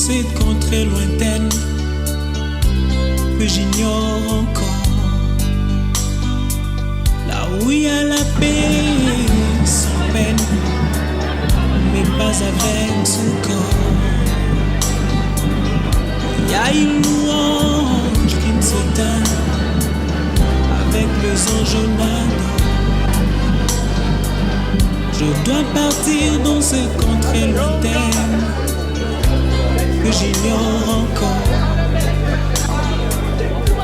cette contrée lointaine que j'ignore encore, là où il y a la paix sans peine, mais pas avec ce corps. Il y a une louange qui ne s'éteint avec les enjônades. Je dois partir dans cette contrée lointaine que j'ignore encore,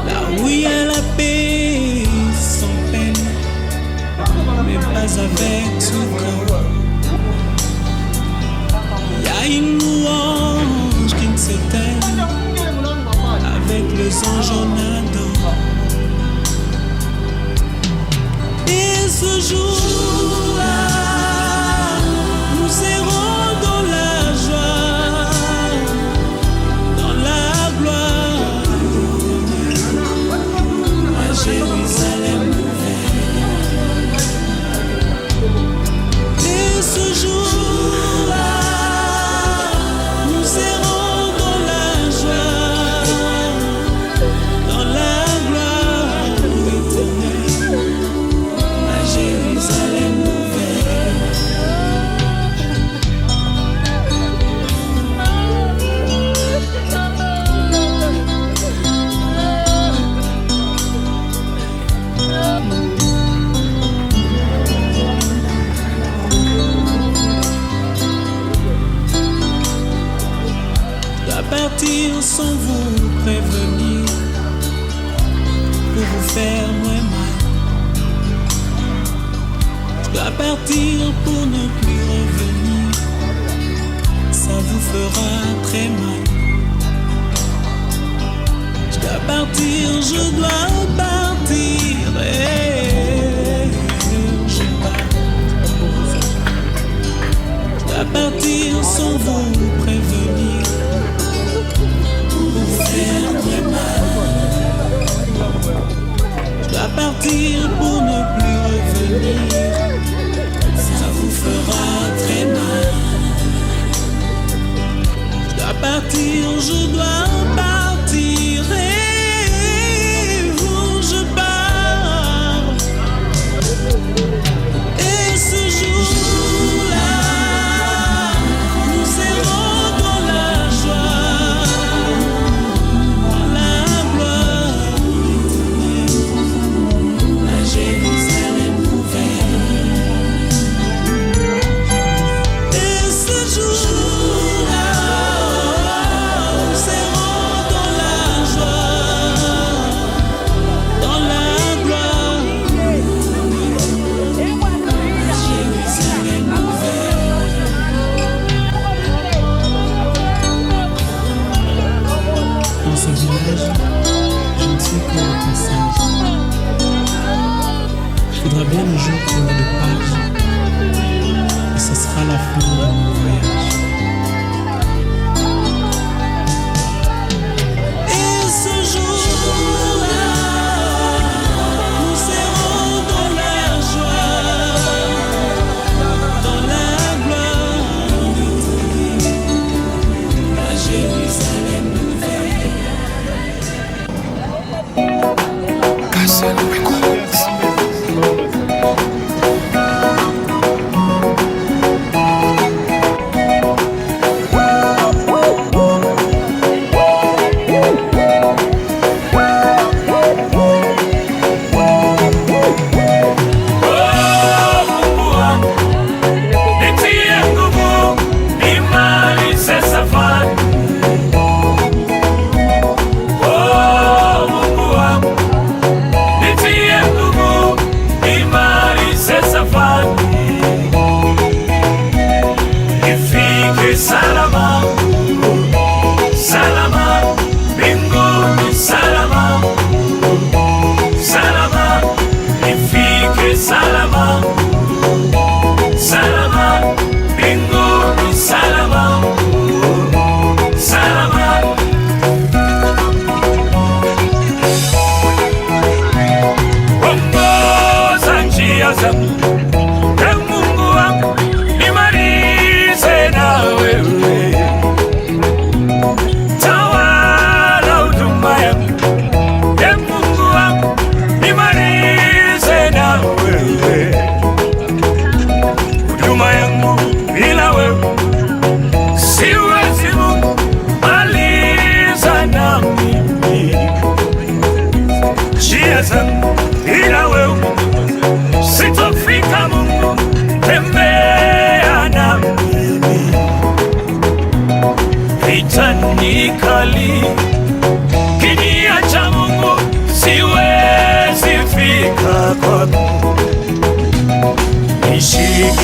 là où il y a la paix sans peine, mais pas avec ce corps. Il y a une louange qui ne s'éteint avec les enjônades. Et ce jour-là, nous serons dans la joie, dans la gloire, à Jérusalem nouvelle. Et ce jour-là, nous serons dans la joie, dans la gloire éternelle, à Jérusalem nouvelle. Je dois partir sans vous prévenir, pour vous faire moins mal. Je dois partir pour ne plus revenir, ça vous fera très mal. Je dois partir, je dois partir, je pars. Je dois partir sans vous prévenir, pour vous faire très mal. Je dois partir pour ne plus revenir, ça vous fera très mal. Je dois partir, je dois partir, je pars. Et ce jour-là, nous serons dans la joie, dans la gloire éternelle, à Jérusalem nouvelle. Et ce jour-là, nous serons dans la joie, dans la gloire éternelle, à Jérusalem nouvelle. Dans ce village, je ne suis qu'au passage. Il faudra bien le jour pour le départ, et ce sera la fin de mon voyage. Et ce jour-là, nous serons dans la joie, dans la gloire éternelle, à Jérusalem nouvelle. Salama, salama, mbinguni salama, salama, nifike salama, salama, mbinguni salama, salama. Ongoza njia zangu, Mungu wangu, nimalize na wewe.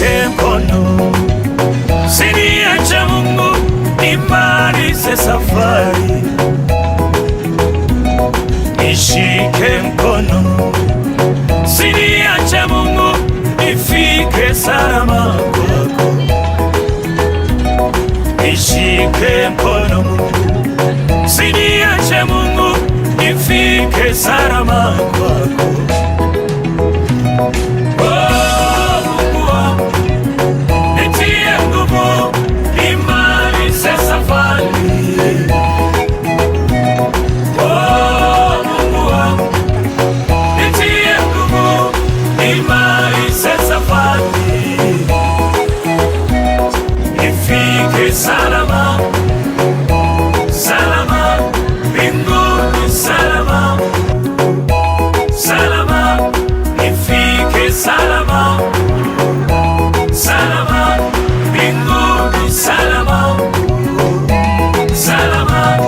nishike mkono, usiniache Mungu, nimalize safari. Nishike mkono, usiniache Mungu, nifike salama kwako. Nishike mkono, usiniache Mungu, nifike salama kwako. Salama, salama, mbinguni salama, salama, nifike salama, salama, mbinguni salama, salama.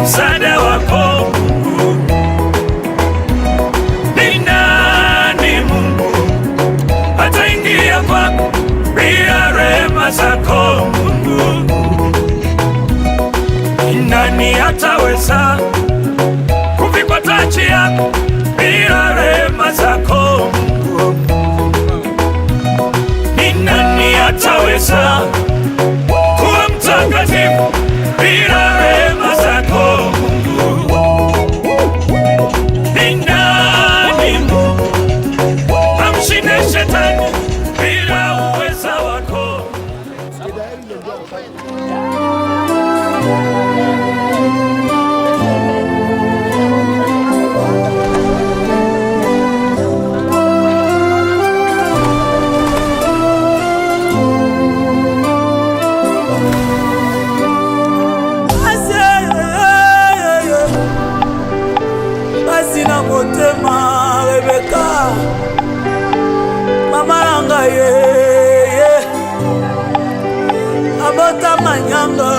Msaada wako Mungu, ni nani Mungu ataingia kwako bila rehema zako Mungu? Ni nani ataweza kuvikwa taji yako bila rehema zako Mungu? Ni nani ataweza kuwa mtakatifu bila rehema zako Mungu? Ni nani Mungu amshinde shetani bila uweza wako? Motema Rebeka mama nanga ye abota manyanga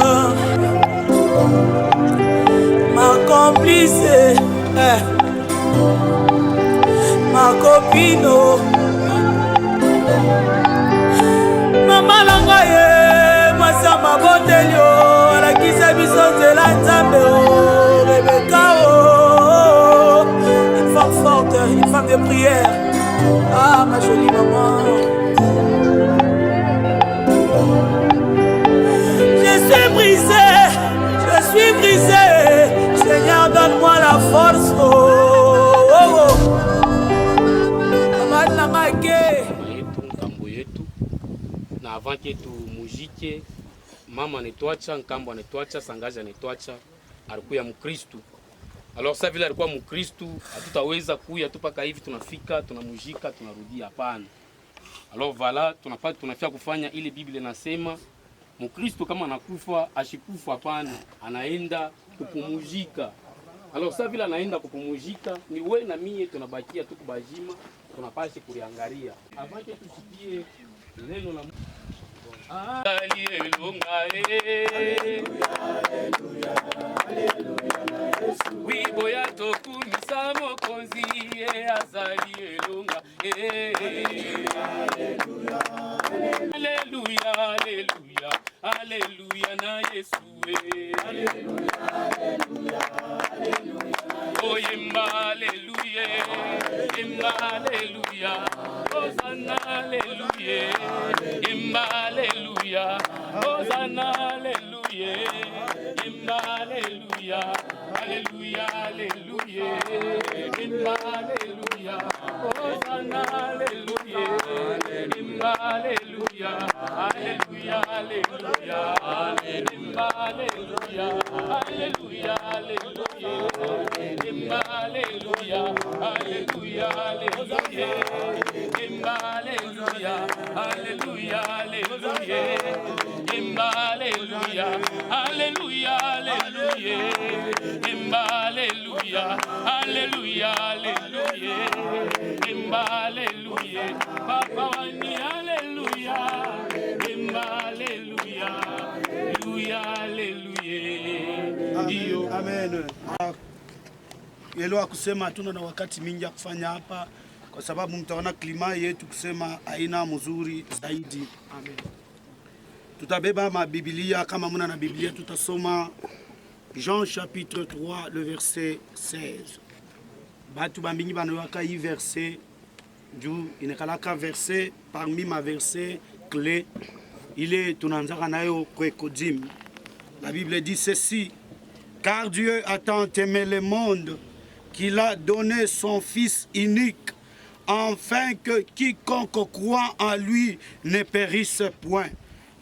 ma complice ma copino mama nanga ye masama botelio alakisa biso nzela nzambe o Rebeka forte, une femme de prière. Ah, ma jolie maman. Je suis brisé. Seigneur, donne-moi la force. Oh, oh, oh. Nkambo yetu na avant que tumujike, mama anetwacha, nkambo anetwacha, sangaja anetwacha, alikuwa Mkristo. Alors ça vile alikuwa Mkristo, hatutaweza kuya tu paka hivi tunafika, tunamujika, tunarudia, hapana. Alors voilà, tunafia kufanya ile Biblia inasema Mkristo kama anakufa, ashikufa hapana, anaenda kupumujika. Alors ça vile anaenda kupumujika, ni wewe na mie tunabakia tu kubajima, tunapashe kuliangalia. Avant que tusikie neno la Alléluia, Alléluia, Alléluia, Wibo ya tokumisa mokonzi azali elonga. Alléluia, Alléluia, Alléluia, Alléluia na Yesu. Alléluia, Alléluia, Alléluia. Oh yemba Alléluia, yemba Alléluia. Hosanna Alléluia, yemba Alléluia. Hosanna Alléluia, yemba Alléluia. Alléluia, Alléluia, yemba Alléluia. Hosanna Alléluia, yemba Alléluia. Alléluia, Alléluia, yemba Alléluia. Alléluia, Alléluia, yemba Alléluia. Alléluia, Alléluia, yemba Alléluia. Alléluia, Alléluia, yemba Alléluia. Alléluia, Alléluia, yemba Alléluia. Alléluia, Alléluia, Emba, Alléluia, Papa Wani, Alléluia, Emba, Alléluia, Alléluia, Alléluia. Amen. Elewa kusema hatuna na wakati mingi ya kufanya hapa, kwa sababu mtaona klima yetu kusema aina mzuri zaidi. Amen. Tutabeba mabibilia, kama muna na Biblia tutasoma Jean chapitre 3 le verset 16. Batu bambingi banawaka hii verset juu inakalaka verset parmi ma verset clé ile tunanzaka nayo kwekodim. La Bible dit ceci: car Dieu a tant aimé le monde qu'il a donné son Fils unique, afin que quiconque croit en lui ne périsse point,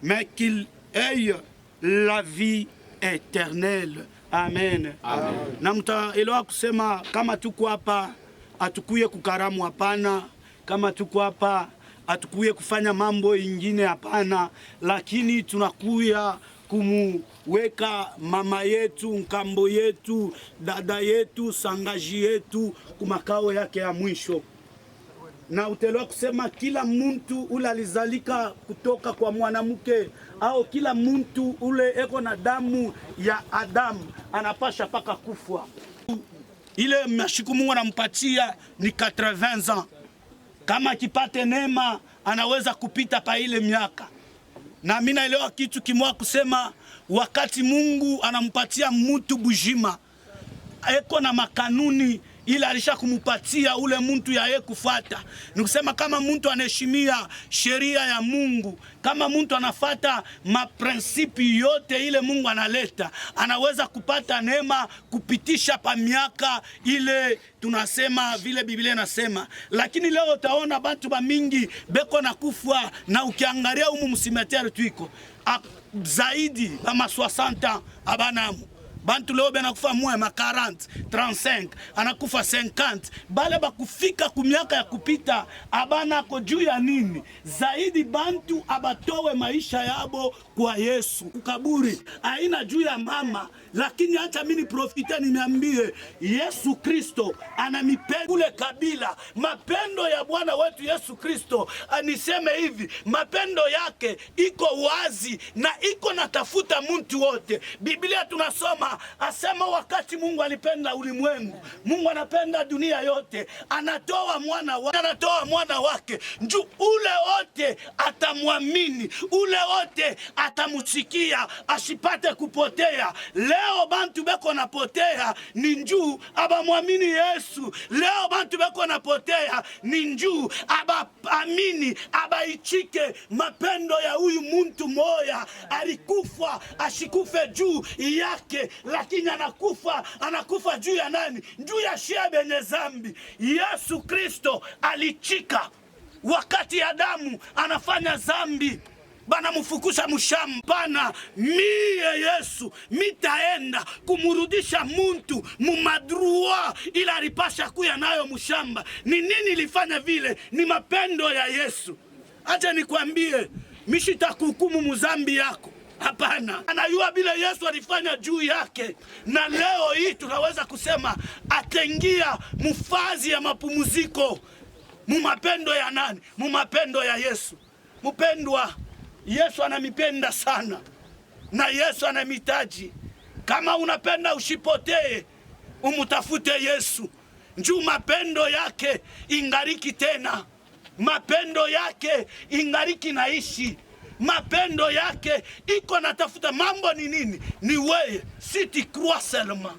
mais qu'il ait la vie éternelle. Amen. Amen. Na mtaelewa kusema kama tuko hapa atukuye kukaramu hapana, kama tuko hapa atukuye kufanya mambo ingine hapana, lakini tunakuya kumuweka mama yetu, nkambo yetu, dada yetu, sangaji yetu kumakao yake ya mwisho. Na utelewa kusema kila muntu ule alizalika kutoka kwa mwanamke au kila muntu ule eko na damu ya Adamu anapasha paka kufwa. Ile mashiku Mungu anampatia ni 80 ans. Kama kipate neema anaweza kupita pa ile miaka. Na mimi naelewa kitu kimwa kusema wakati Mungu anampatia mtu bujima eko na makanuni ila alisha kumupatia ule muntu ya yeye kufata. Ni kusema kama muntu anaheshimia sheria ya Mungu, kama muntu anafata maprinsipi yote ile Mungu analeta, anaweza kupata neema kupitisha pa miaka ile tunasema vile Biblia inasema. Lakini leo utaona bantu ba mingi beko na kufwa, na ukiangalia humu msimeteri tuiko zaidi kama 60 abanamu. Bantu leo benakufa mwe ma 40, 35, anakufa 50. Bale bakufika kumiaka ya kupita abana ko juu ya nini? Zaidi bantu abatowe maisha yabo kwa Yesu. Kukaburi haina juu ya mama, lakini acha mimi profite niambie Yesu Kristo anamipenda kule kabila. Mapendo ya Bwana wetu Yesu Kristo, aniseme hivi, mapendo yake iko wazi na iko natafuta mtu wote. Biblia tunasoma asema wakati Mungu alipenda ulimwengu, Mungu anapenda dunia yote, anatoa mwana wake njoo ule wote atamwamini, ule wote atamusikia, asipate kupotea. Leo bantu beko napotea ni njuu abamwamini Yesu. Leo bantu beko napotea ni njuu abaamini, abaichike mapendo ya huyu muntu moya. Alikufa ashikufe juu yake, lakini anakufa juu ya nani? Juu ya shia benye zambi. Yesu Kristo alichika wakati Adamu anafanya zambi, bana mufukusha mushambana. Mie Yesu mitaenda kumurudisha muntu mumadrua ila alipasha kuya nayo mushamba. Ni nini ilifanya vile? Ni mapendo ya Yesu. Acha nikwambie, mishita kuhukumu muzambi yako, hapana. Anayua bila Yesu alifanya juu yake. Na leo hii tunaweza kusema atengia mufazi ya mapumuziko mumapendo ya nani? Mumapendo ya Yesu. Mupendwa, Yesu anamipenda sana na Yesu anamitaji. Kama unapenda ushipotee, umutafute Yesu. Njuu mapendo yake ingariki tena, mapendo yake ingariki naishi, mapendo yake iko natafuta. Mambo ni nini? Ni wewe, si tu crois seulement.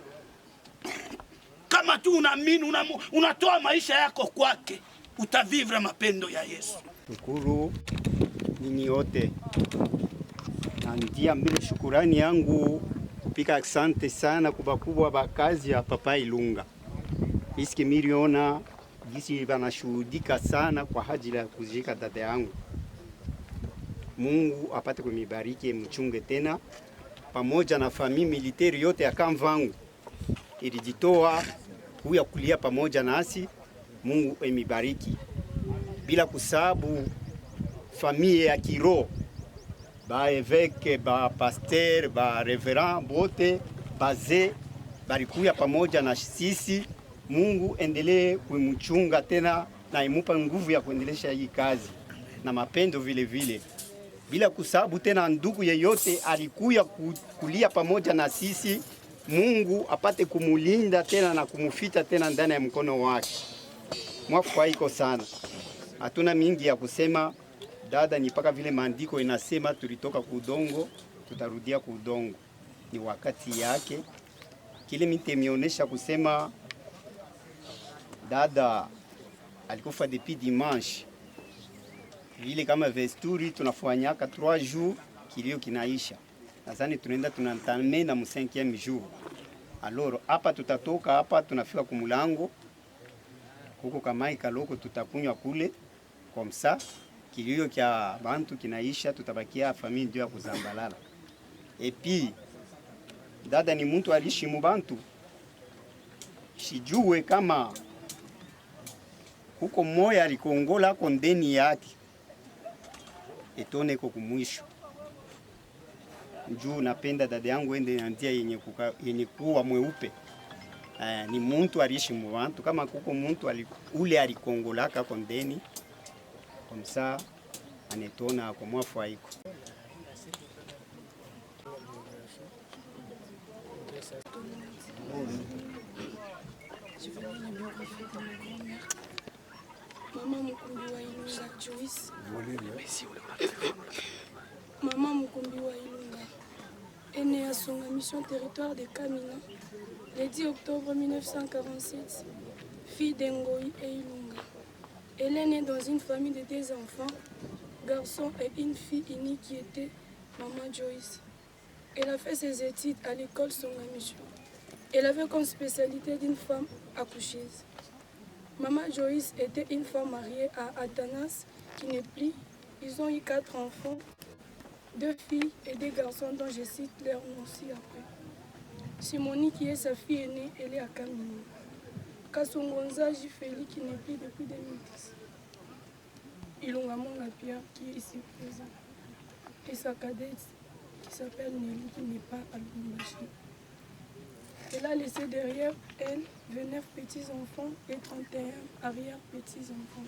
Kama tu unaamini, unatoa maisha yako kwake, utavivre mapendo ya Yesu. Shukuru ninyi wote, na ndia mbele shukurani yangu kupika asante sana kubakubwa bakazi ya Papa Ilunga. Iski miliona gisi banashuhudika sana kwa ajili ya kuzika dada yangu. Mungu apate kumibariki, mchunge tena pamoja na familia militeri yote ya Kamvangu ilijitoa kuya kulia pamoja nasi. Mungu emibariki, bila kusabu familia ya Kiro, ba eveke, ba pasteur, ba reverend bote baze barikuya pamoja na sisi Mungu endelee kumchunga tena na imupa nguvu ya kuendelesha hii kazi na mapendo vile vile, bila kusabu tena ndugu yeyote alikuya kulia pamoja na sisi. Mungu apate kumulinda tena na kumufita tena ndani ya mkono wake. Mwafu iko sana, hatuna mingi ya kusema dada, ni paka vile maandiko inasema tulitoka kudongo tutarudia kudongo, ni wakati yake. Kile mitemionesha kusema dada alikufa depuis dimanche, vile kama vesturi tunafanyaka 3 jours kilio kinaisha. Nadhani tunaenda tunantame na 5e jour. Alors hapa tutatoka hapa tunafika kumulango huko kama ikaloko tutakunywa kule komsa, kilio kya bantu kinaisha, tutabakia familia ndio ya kuzambalala. Epi dada ni mtu alishi mu bantu, sijue kama huko moya alikongola kondeni yake etone ko kumwisho. Njoo napenda dada yangu ende na ndia yenye kuwa mweupe. Ni muntu alishi mu bantu, kama kuko muntu ule alikongolaka kondeni komsa anetona kwa mwafu haiko. Maman Mukumbi wa Ilunga Joyce. Maman Mukumbi wa Ilunga est née à son mission territoire de Kamina le 10 octobre 1947, fille d'Engoi et Ilunga. Elle est née dans une famille de 2 enfants, garçons et une fille unique qui était Maman Joyce. Elle a fait ses études à l'école Songa Mission. Elle avait comme spécialité d'une femme accoucheuse. Maman Joyce était une femme mariée à Athanas Kinepli. Ils ont eu 4 enfants, 2 filles et 2 garçons dont je cite leur nom ci-après. Simoni qui est sa fille aînée, elle est à Kamini. Kasongonza Jifeli Kinepli depuis 2010. Ilunga Mongapia qui est ici présent. Et sa cadette qui s'appelle Nelly qui n'est pas à Lubumbashi. Elle a laissé derrière elle 29 petits-enfants et 31 arrière-petits-enfants.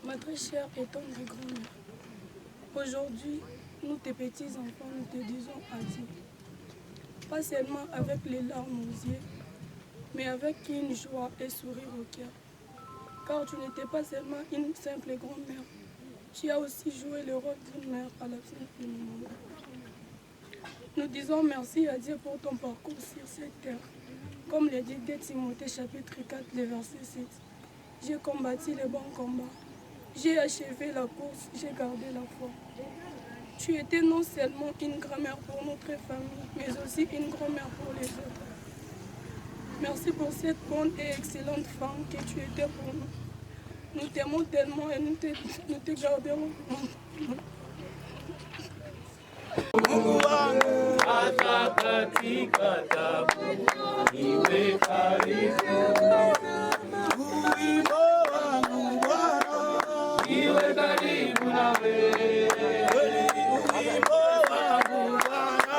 Ma très chère et tendre grand-mère, aujourd'hui, nous tes petits-enfants, nous te disons adieu. Pas seulement avec les larmes aux yeux, mais avec une joie et sourire au cœur. Car tu n'étais pas seulement une simple grand-mère, tu as aussi joué le rôle d'une mère à la fin du monde. Nous disons merci à Dieu pour ton parcours sur cette terre. Comme le dit 2 Timothée chapitre 4, le verset 7. J'ai combattu le bon combat. J'ai achevé la course, j'ai gardé la foi. Tu étais non seulement une grand-mère pour notre famille, mais aussi une grand-mère pour les autres. Merci pour cette bonne et excellente femme que tu étais pour nous. Nous t'aimons tellement et nous te garderons. Mungu wangu hata katika tabu niwe karibu. Wimbo wangu Bwana niwe karibu nawe. Wimbo wangu Bwana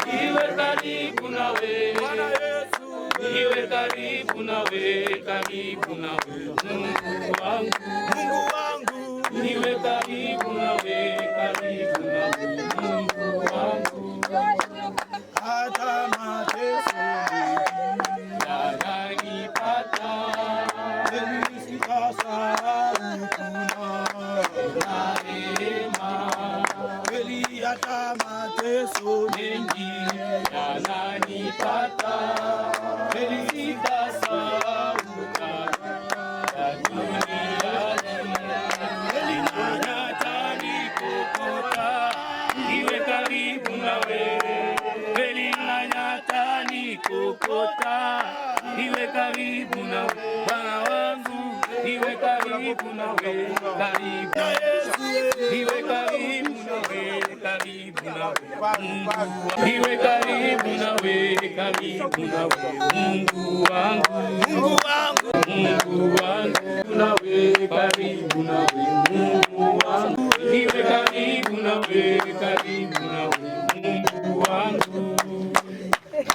niwe karibu nawe. Bwana Yesu niwe karibu nawe, karibu nawe. Mungu wangu niwe karibu nawe, karibu nawe. Hata mateso yananipata, nisikasahau kuna neema. Kweli hata mateso mengi yananipata, nisikasahau kuna duniani. Kweli hata nikokota niwe karibu nawe, kweli nanyata nikokota niwe karibu nawe. Bwana wangu niwe karibu nawe, karibu na Yesu niwe karibu nawe, karibu nawe. Mungu niwe karibu nawe, karibu nawe. Mungu wangu, Mungu wangu, Mungu wangu nawe, karibu nawe. Mungu wangu niwe karibu nawe, karibu nawe. Mungu wangu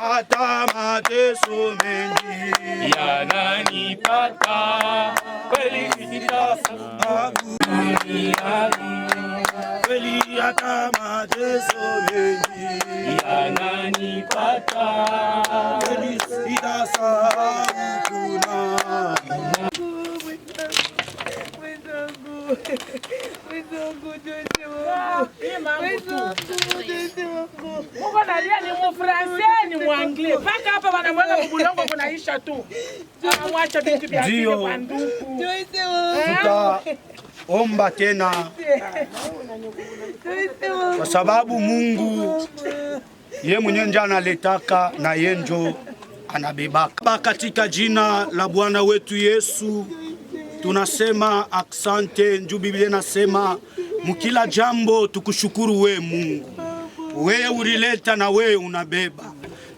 hata mateso mengi yananipata, kweli nitasababu kweli hata mateso mengi yananipata, kweli sitasahau kuna Mungu nalia ni mfrancais ni mwanglais. Paka hapa wanamweka kubulongo kunaisha tu. Mwacha vitu vya kile banduku. Tutaomba tena kwa sababu Mungu ye mwenye ndio analetaka na ye ndio anabebaka. Katika jina la Bwana wetu Yesu tunasema asante. Njoo Biblia inasema mkila jambo tukushukuru we Mungu. Wewe ulileta na wewe unabeba.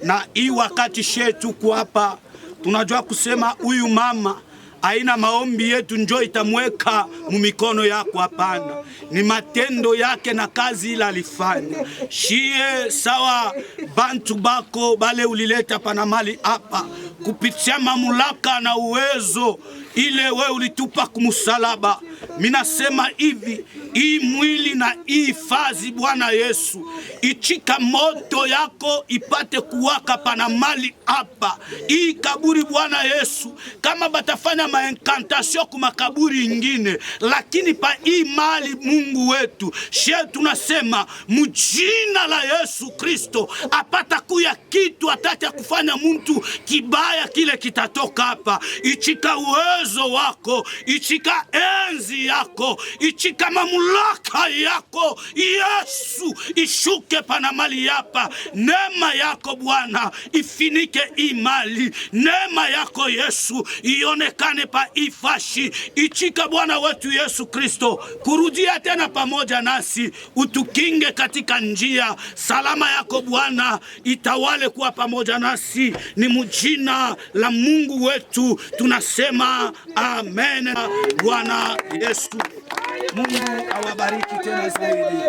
Na hii wakati shetu kwa hapa tunajua kusema huyu mama aina maombi yetu njoo itamweka mumikono yako, hapana. Ni matendo yake na kazi ila alifanya. Shie sawa bantu bako bale ulileta pana mali hapa kupitia mamlaka na uwezo ile we ulitupa kumusalaba. Minasema hivi, hii mwili na hii fazi Bwana Yesu, ichika moto yako ipate kuwaka pana mali hapa. Hii kaburi Bwana Yesu, kama batafanya maenkantasyon kumakaburi ingine, lakini pa hii mali Mungu wetu, shie tunasema mujina la Yesu Kristo, apata kuya kitu ataka kufanya mtu kibaya kile kitatoka hapa. Ichika uwezo wako, ichika enzi yako, ichika mamlaka yako Yesu, ishuke pana mali hapa. Neema yako Bwana ifinike imali, neema yako Yesu ionekane pa ifashi. Ichika Bwana wetu Yesu Kristo kurudia tena pamoja nasi, utukinge katika njia salama yako Bwana, itawale kuwa pamoja nasi. Ni mujina la Mungu wetu tunasema amen. Bwana Yesu, Mungu awabariki tena zaidi.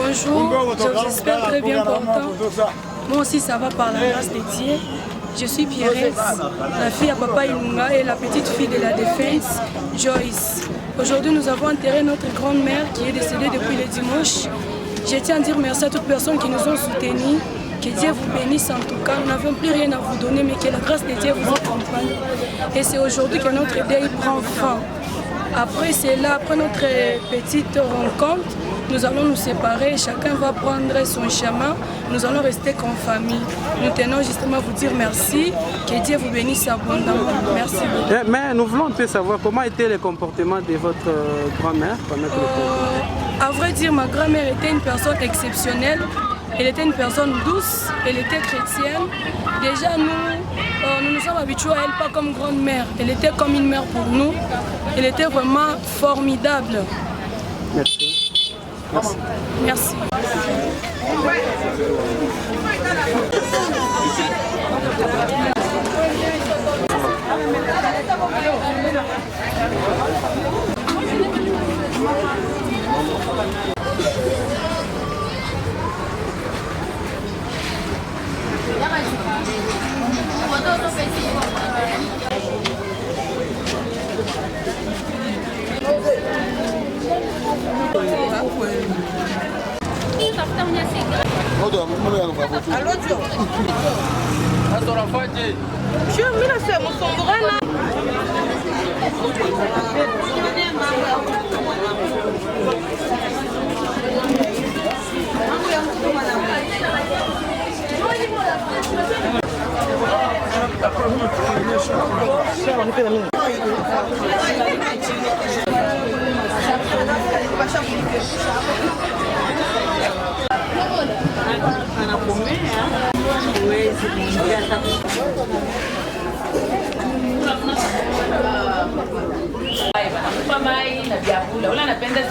Bonjour, j'espère très bien portant. Moi aussi ça va par la grâce de Dieu. Je suis Pierrette, la fille à Papa Ilunga et la petite fille de la défense, Joyce. Aujourd'hui nous avons enterré notre grand-mère qui est décédée depuis le dimanche. Je tiens à dire merci à toutes les personnes qui nous ont soutenus. Que Dieu vous bénisse en tout cas. Nous n'avons plus rien à vous donner, mais que la grâce de Dieu vous accompagne. Et c'est aujourd'hui que notre deuil prend fin. Après cela, après notre petite rencontre, nous allons nous séparer, chacun va prendre son chemin, nous allons rester comme famille. Nous tenons justement à vous dire merci, que Dieu vous bénisse abondamment. Merci beaucoup. Mais nous voulons un peu savoir comment était le comportement de votre grand-mère pendant que le à vrai dire, ma grand-mère était une personne exceptionnelle. Elle était une personne douce, elle était chrétienne. Déjà, nous nous sommes habitués à elle, pas comme grande-mère. Elle était comme une mère pour nous. Elle était vraiment formidable. Merci. Merci. Merci. Mai na vyakula. Ula anapenda